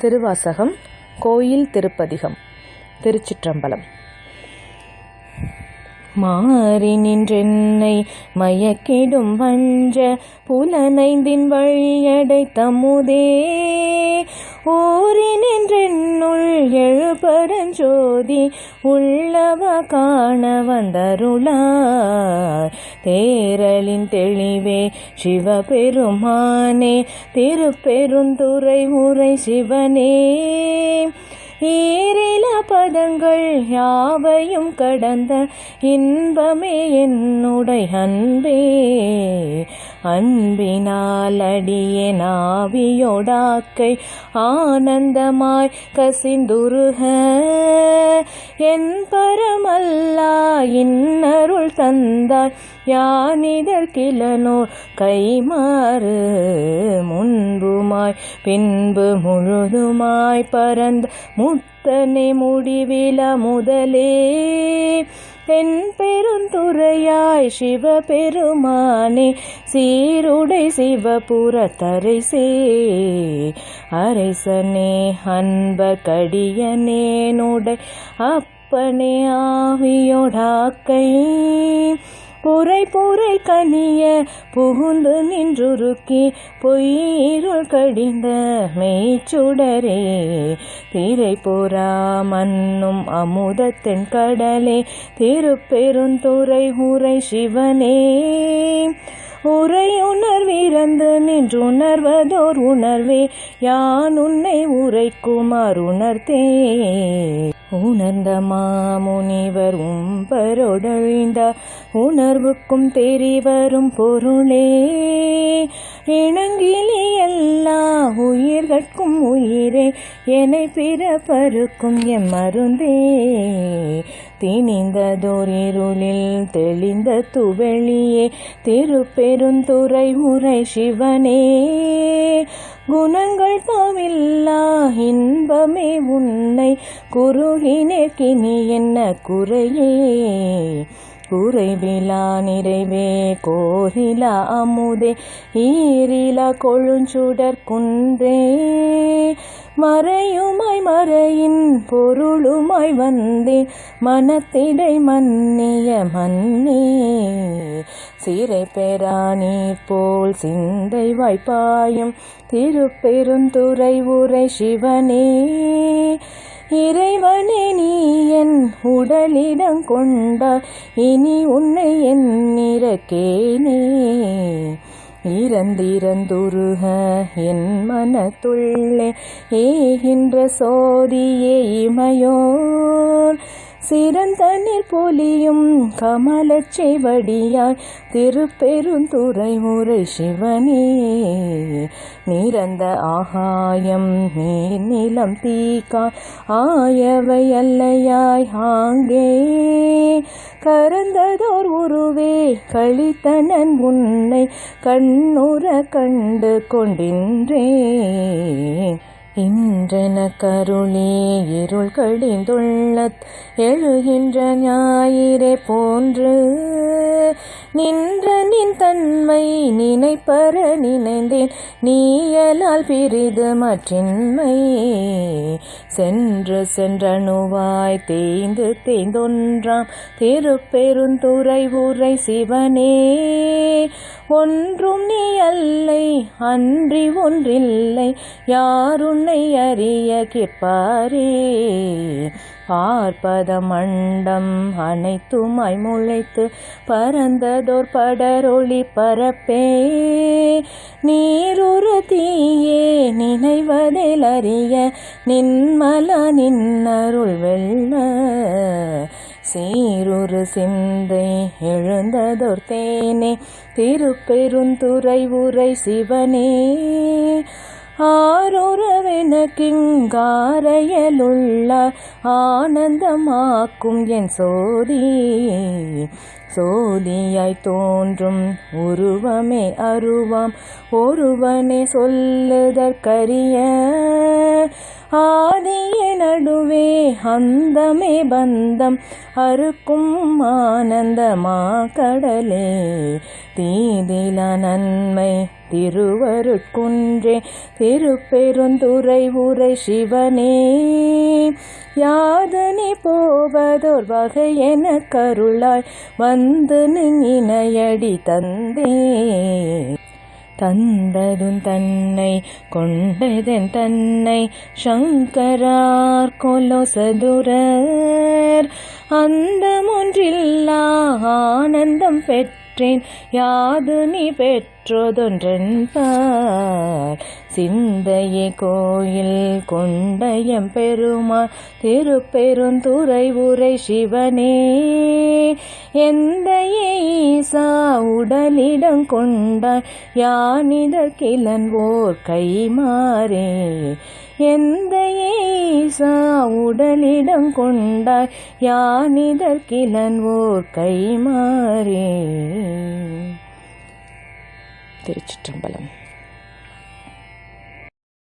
திருவாசகம் கோயில் திருப்பதிகம். திருச்சிற்றம்பலம். மாறி நின்றென்னை மயக்கிடும் வஞ்ச புலனைந்தின் வழியடை தமுதே ஓரி நின்றென்னுள் எழுபரஞ்சோதி உள்ளவ காண வந்தருளார் தேரலின் தெளிவே சிவபெருமானே திருப்பெருந்துறை உரை சிவனே ஈரில பதங்கள் யாவையும் கடந்த இன்பமே என்னுடைய அன்பே அன்பினால் அடியே நாவியோடாக்கை ஆனந்தமாய் கசிந்துருக என் பரமல்லா இன்னருள் தந்தாய் யானிதற்கிலனோர் கைமாறு முன்புமாய் பின்பு முழுதுமாய் பரந்த முத்தனை முடிவில முதலே என் பெருந்துறையாய் சிவபெருமானே சீருடை சிவபுர தரைசே அரசனே அன்ப கடியனேனுடை அப்பனே ஆவியோடாக்கை புரை புரை கனிய புகுந்து நின்றுருக்கி பொய்யிருள் கடிந்த மெய்ச்சுடரே திரை புறா மன்னும் அமுதத்தின் கடலே திருப்பெருந்துறை உரை சிவனே உரையுணர்விறந்து நின்றுணர்வதோர் உணர்வே யான் உன்னை உரைக்குமார் உணர்த்தே உணர்ந்த மாமுனிவர் உம்பரொடழிந்த உணர்வுக்கும் தெரிவரும் பொருளே இணங்கிலி எல்லா உயிர்கட்கும் உயிரே என்னை பிறப்பருக்கும் எம் மருந்தே திணிந்ததோரிருளில் தெளிந்த துவெளியே திருப்பெருந்துறை உரை சிவனே குணங்கள் தாவில்லா இன்பமே உன்னை குறுகினேற்கினி என்ன குறையே குறைவிலா நிறைவே கோரிலா அமுதே ஈரிலா கொழுஞ்சுடர் குன்றே மறையுமாய் மறையின் பொருளுமாய் வந்தேன் மனத்திடை மன்னிய மன்னே சிறை பெறா நீர் போல் சிந்தை வாய்ப்பாயும் திருப்பெருந்துறை உரை சிவனே இறைவனே நீ என் உடலிடம் கொண்டாய் இனி உன்னை எண்ணிறக்கேனே இறந்திறந்துருக என் மனத்துள்ளே ஏகின்ற சோதியே இமையோர் சிறந்தனில் பொலியும் கமலச் செவடியாய் திருப்பெருந்துறை உரை சிவனே நிறந்த ஆகாயம் நீர் நிலம் தீக்காய் ஆயவை அல்லையாய் ஆங்கே கரந்ததோர் உருவே கழித்தனன் உன்னை கண்ணுற கண்டு கொண்டின்றே இன்றென கருளே இருள் கடிந்துள்ளத் எழுகின்ற ஞாயிறே போன்று நின்ற நின் தன்மை நினைப்பற நினைந்தேன் நீயலால் பிரிது மற்றின்மை சென்று சென்றணுவாய் தேய்ந்து தேய்ந்தொன்றாம் திருப்பெருந்துறை உரை சிவனே ஒன்றும் நீ அல்லை அன்றி ஒன்றில்லை யாருன்னை அறிய கேட்பாரே பார்ப்பத மண்டம் அனைத்துமாய் முளைத்து பரந்ததோர் படரொளி பரப்பே நீருரு தீயே நினைவதில் அறிய நின்மல நின்னருள் வெள்ள சீருரு சிந்தை எழுந்ததோர் தேனே திருப்பெருந்துறை உரை சிவனே ஆரொருவெனக்கிங்காரையலுள்ளார் ஆனந்தமாக்கும் என் சோதி சோதியாய் தோன்றும் உருவமே அருவாம் ஒருவனே சொல்லுதற்கரிய ஆதியே நடுவே அந்தமே பந்தம் அறுக்கும் ஆனந்தமா கடலே தீதில நன்மை திருவருட்குன்றே திருப்பெருந்துறை உரை சிவனே யாதனி போவதோர் வகை என கருளாய் வந்து நினையடி தந்தே தந்ததும் தன்னை கொண்டதன் தன்னை சங்கரார் கொலோ சதுரர் அந்தமொன்றில்லா ஆனந்தம் பெற்றேன் யாது நீ பெற்றதொன்றென்பார் சிந்தையே கோயில் கொண்டயம் பெருமாள் திருப்பெருந்துறை உரை சிவனே எந்தையே ஈசா உடலிடம் கொண்டாய் யானிதற்கிலன்வோர் கைமாறே எந்தையே ஈசா உடலிடம் கொண்டாய் யானிதற்கிலன்வோர் கைமாறே. திருச்சிற்றம்பலம்.